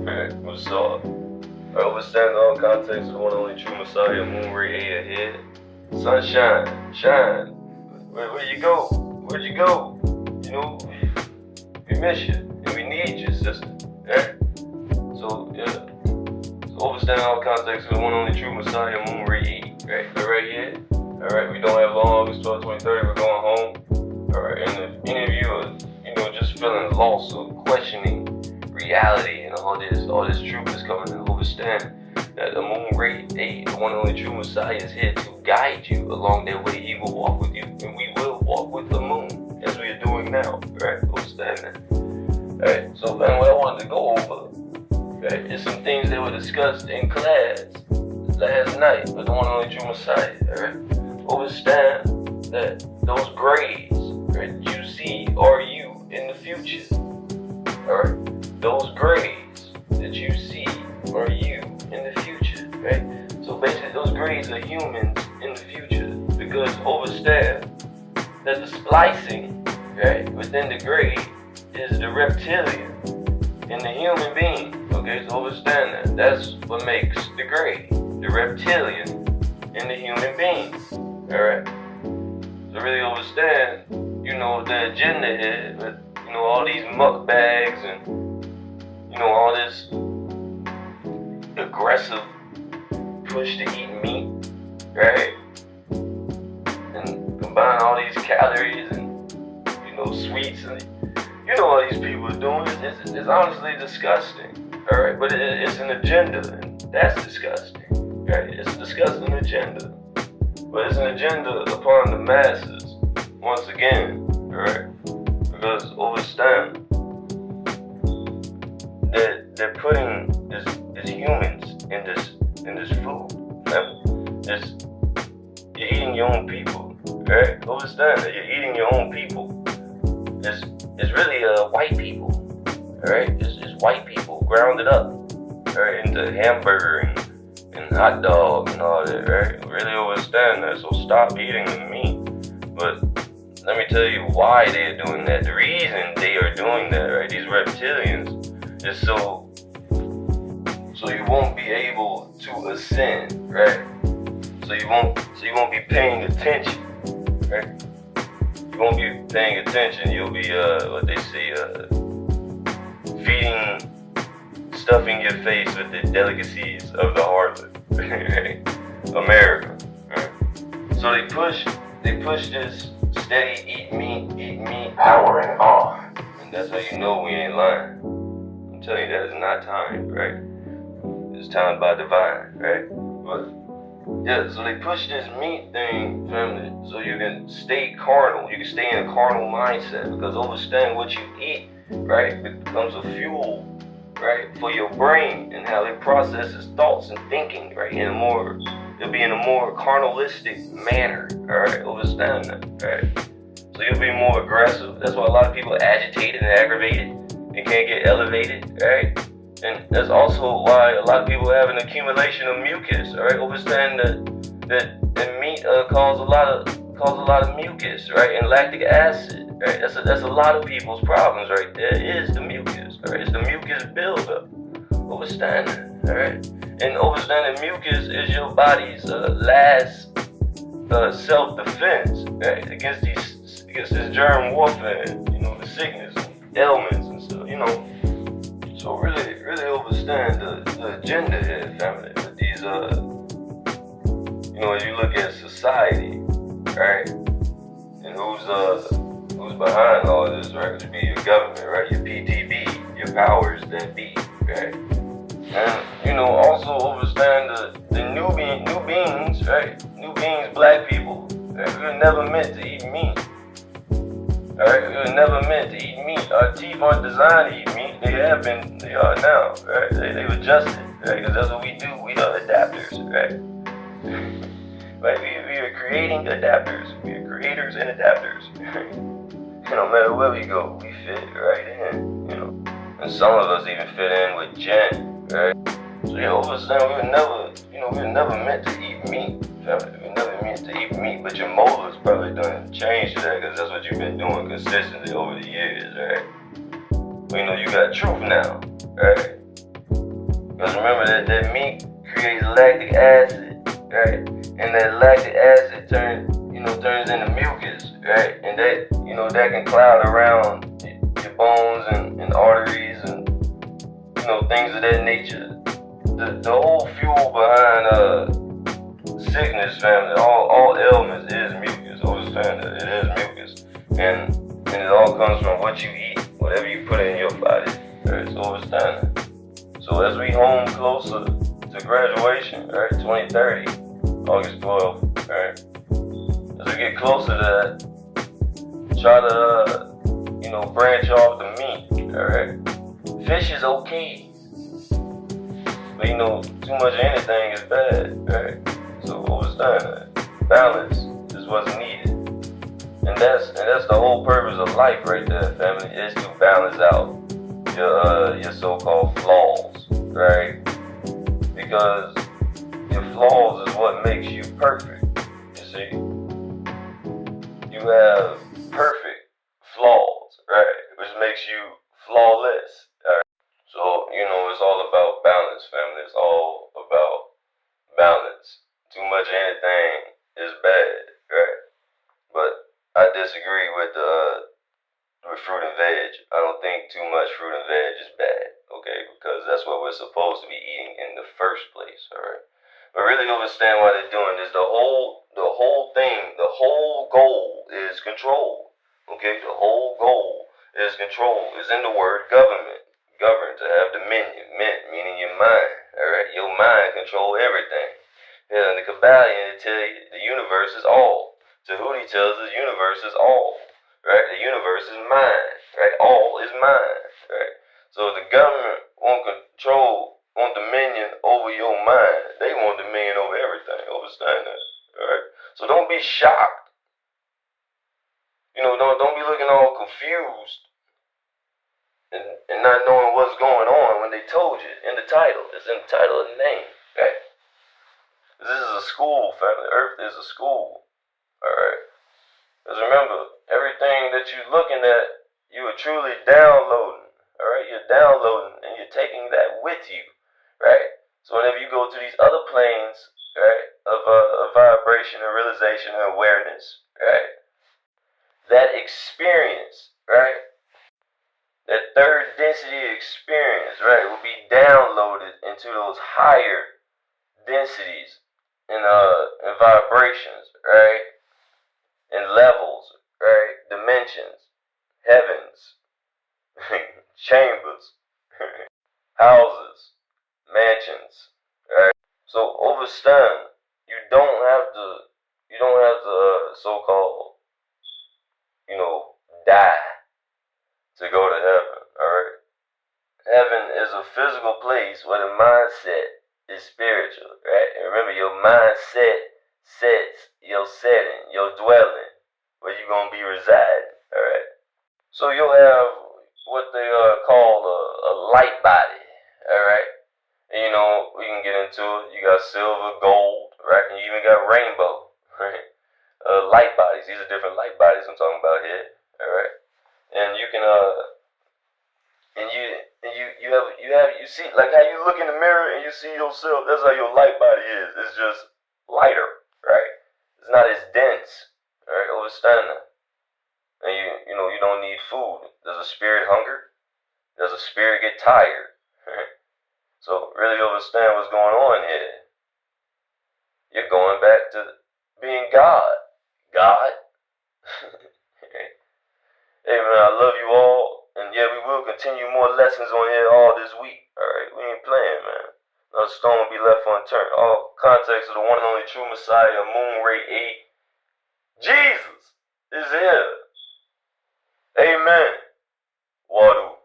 Alright, what's up? I understand all context of the one and only true Messiah Amun Rayay ahead. Sunshine, shine. Where you go? Where'd you go? You know, we miss you and we need you, sister. Alright? So, yeah. So understand all context of the one and only true Messiah Amun Rayay. Right? We're right here. Alright, we don't have long. August 12, 2030. We're going home. Alright, and if any of you are, just feeling lost or questioning reality and all this truth is coming, and understand that Amun Rayay, the one and only true Messiah, is here to guide you along that way. He will walk with you, and we will walk with the moon as we are doing now. Right? Understand that? Alright, so man, what I wanted to go over, right, is some things that were discussed in class last night with the one and only true Messiah. Alright, understand that those grades, right, you see are you in the future. Alright, those grades that you see are you in the future, right? So basically those grades are humans in the future, because understand that the splicing, right, within the grade is the reptilian in the human being. Okay, so understand that. That's what makes the grade, the reptilian in the human being. Alright. So really understand, the agenda here with, all these mukbangs and, all this aggressive push to eat meat, right? And combine all these calories and, sweets and, all these people are doing. It's honestly disgusting, alright? But it's an agenda, and that's disgusting, right? It's a disgusting agenda. But it's an agenda upon the masses, once again, alright? Because understand that they're putting this humans in this food. You're eating your own people, right? Understand that you're eating your own people. It's really white people, alright? It's white people grounded up, right, into hamburger and hot dog and all that, right? Really understand that. So stop eating the meat. But let me tell you why they are doing that. The reason they are doing that, right? These reptilians, is so you won't be able to ascend, right? So you won't be paying attention, right? You won't be paying attention. You'll be what they say, stuffing your face with the delicacies of the harlot, America. Right? So they push this steady eat meat, powering off, and that's how you know we ain't lying. I'm telling you, that is not timed, right? It's timed by divine, right? But yeah, so they push this meat thing, family, so you can stay carnal. You can stay in a carnal mindset, because understand what you eat, right, becomes a fuel, right, for your brain and how it processes thoughts and thinking, right, it'll be in a more carnalistic manner, alright, understand that, right? So you'll be more aggressive. That's why a lot of people are agitated and aggravated and can't get elevated, right? And that's also why a lot of people have an accumulation of mucus, alright? Understand that meat cause a lot of mucus, right? And lactic acid, right? That's a lot of people's problems right there. Is the mucus, alright? It's the mucus buildup. Understand that, alright? And understand that mucus is your body's last self-defense, right? Against this germ warfare, the sickness, ailments and stuff, So really understand the agenda here, family, with these, as you look at society, right? And who's behind all this, right? Which would be your government, right? Your PTB, your powers that be, right? And, also understand the new beings, right? New beings, black people, right? We were never meant to eat meat. Alright, we were never meant to eat meat. Our teeth aren't designed to eat meat. They are now, right? They've adjusted, right? Because that's what we do. We are adapters, right? Right? We are creating adapters. We are creators and adapters. Right? No matter where we go, we fit right in, And some of us even fit in with Jen, right? So understand we were never meant to eat meat. Family. We were never meant to eat meat, but your molars probably done changed to that, because that's what you've been doing consistently over the years, right? But you got truth now, right? Because remember that meat creates lactic acid, right? And that lactic acid turns into mucus, right? And that can cloud around your bones and arteries and things of that nature. The whole fuel behind sickness, family, all ailments is mucus. Understand that it is mucus, and it all comes from what you eat, whatever you put in your body. Right? So understand that. So as we home closer to graduation, right, 2030, August 12th, right, as we get closer to that, try to branch off the meat. All right, fish is okay, but too much of anything is bad, right? So understand that balance is what's needed, and that's the whole purpose of life, right there, family, is to balance out your so-called flaws, right? Because your flaws is what makes you perfect. You see, you have perfect flaws, right? Which makes you flawless. Right? So it's all about balance, family. It's all about balance. Too much of anything is bad, right? But I disagree with fruit and veg. I don't think too much fruit and veg is bad, okay? Because that's what we're supposed to be eating in the first place, all right? But really understand why they're doing this. The whole thing, the whole goal is control, okay? The whole goal is control. It's in the word government. Govern, to have dominion, meaning your mind, all right? Your mind control everything. Yeah, and the Kabbalion, they tell you the universe is all. Tahuti tells us the universe is all. Right? The universe is mine, right? All is mine, right? So the government want dominion over your mind. They want dominion over everything. Understand that, right? So don't be shocked. Don't be looking all confused and not knowing what's going on when they told you in the title. It's in the title of the name, right? This is a school, family. Earth is a school, all right? Because remember, everything that you're looking at, you are truly downloading, all right? You're downloading and you're taking that with you, right? So whenever you go to these other planes, right, of vibration and realization and awareness, right, that experience, right, that third density experience, right, will be downloaded into those higher densities and vibrations, right? And levels, right? Dimensions, heavens, chambers, houses, mansions, right? So understand, you don't have to so-called, die to go to heaven, alright? Heaven is a physical place where the mindset is spiritual, right? And remember, your mindset sets your setting, your dwelling, where you're going to be residing, alright? So you'll have what they call a light body, alright? And we can get into it. You got silver, gold, right? And you even got rainbow, right? Light bodies. These are different light bodies I'm talking about here, alright? And you can you see, like how you look in the mirror and you see yourself. That's how your light body is. It's just lighter, right? It's not as dense, right? Understand that. And you don't need food. Does a spirit hunger? Does a spirit get tired? Right? So really understand what's going on here. You're going back to being God. God. Hey man, I love you all. And yeah, we will continue more lessons on here all this week. Alright, we ain't playing, man. No stone will be left unturned. All context of the one and only true Messiah Amun Rayay. Jesus is here. Amen. Wadu.